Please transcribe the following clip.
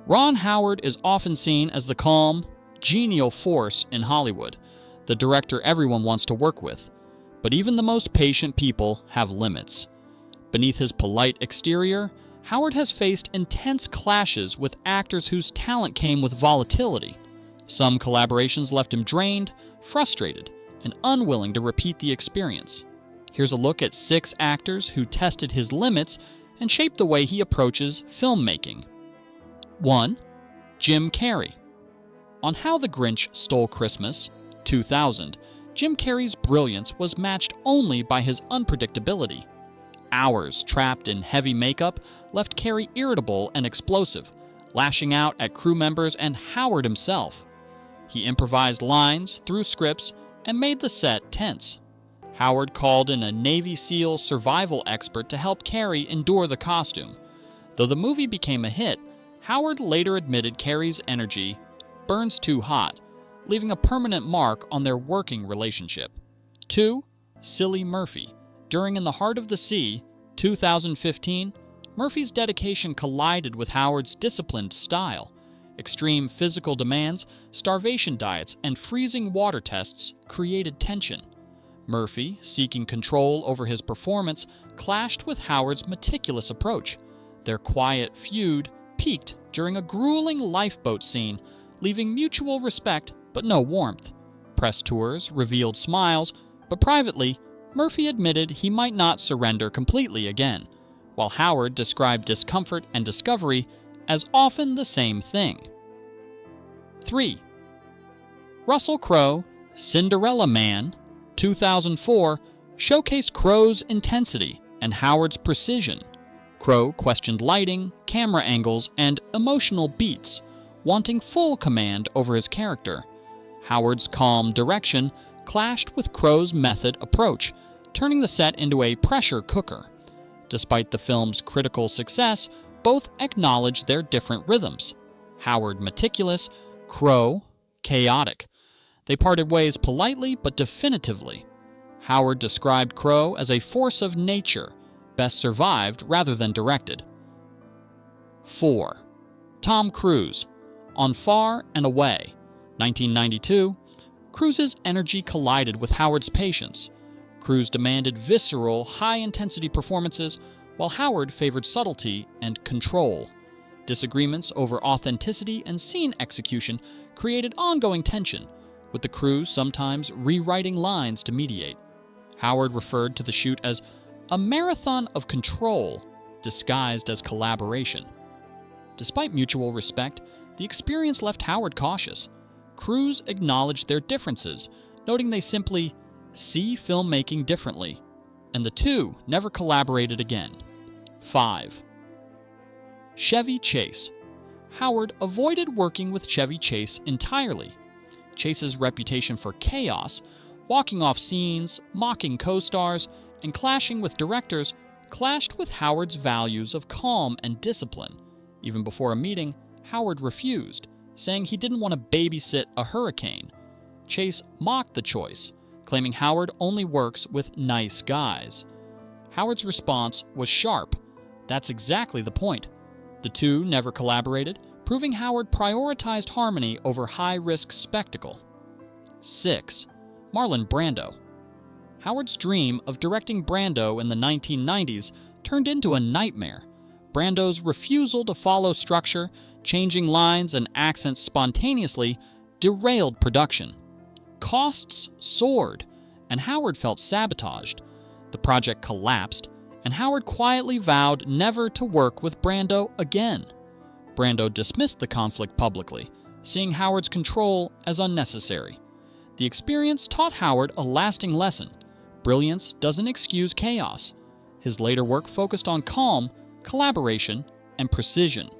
Ron Howard is often seen as the calm, genial force in Hollywood, the director everyone wants to work with. But even the most patient people have limits. Beneath his polite exterior, Howard has faced intense clashes with actors whose talent came with volatility. Some collaborations left him drained, frustrated, and unwilling to repeat the experience. Here's a look at 6 actors who tested his limits and shaped the way he approaches filmmaking. 1. Jim Carrey. On How the Grinch Stole Christmas, 2000, Jim Carrey's brilliance was matched only by his unpredictability. Hours trapped in heavy makeup left Carrey irritable and explosive, lashing out at crew members and Howard himself. He improvised lines, threw scripts, and made the set tense. Howard called in a Navy SEAL survival expert to help Carrey endure the costume. Though the movie became a hit, Howard later admitted Carrey's energy burns too hot, leaving a permanent mark on their working relationship. 2. Cillian Murphy. During In the Heart of the Sea, 2015, Murphy's dedication collided with Howard's disciplined style. Extreme physical demands, starvation diets, and freezing water tests created tension. Murphy, seeking control over his performance, clashed with Howard's meticulous approach. Their quiet feud peaked during a grueling lifeboat scene, leaving mutual respect but no warmth. Press tours revealed smiles, but privately, Murphy admitted he might not surrender completely again, while Howard described discomfort and discovery as often the same thing. 3. Russell Crowe, Cinderella Man, 2004, showcased Crowe's intensity and Howard's precision. Crowe questioned lighting, camera angles, and emotional beats, wanting full command over his character. Howard's calm direction clashed with Crowe's method approach, turning the set into a pressure cooker. Despite the film's critical success, both acknowledged their different rhythms. Howard meticulous, Crowe chaotic. They parted ways politely but definitively. Howard described Crowe as a force of nature, best survived rather than directed. 4. Tom Cruise. On Far and Away, 1992, Cruise's energy collided with Howard's patience. Cruise demanded visceral, high-intensity performances, while Howard favored subtlety and control. Disagreements over authenticity and scene execution created ongoing tension, with the crew sometimes rewriting lines to mediate. Howard referred to the shoot as a marathon of control, disguised as collaboration. Despite mutual respect, the experience left Howard cautious. Cruise acknowledged their differences, noting they simply see filmmaking differently, and the two never collaborated again. 5. Chevy Chase. Howard avoided working with Chevy Chase entirely. Chase's reputation for chaos, walking off scenes, mocking co-stars, and clashing with directors clashed with Howard's values of calm and discipline. Even before a meeting, Howard refused, saying he didn't want to babysit a hurricane. Chase mocked the choice, claiming Howard only works with nice guys. Howard's response was sharp. That's exactly the point. The two never collaborated, proving Howard prioritized harmony over high-risk spectacle. 6. Marlon Brando. Howard's dream of directing Brando in the 1990s turned into a nightmare. Brando's refusal to follow structure, changing lines and accents spontaneously, derailed production. Costs soared, and Howard felt sabotaged. The project collapsed, and Howard quietly vowed never to work with Brando again. Brando dismissed the conflict publicly, seeing Howard's control as unnecessary. The experience taught Howard a lasting lesson. Brilliance doesn't excuse chaos. His later work focused on calm, collaboration, and precision.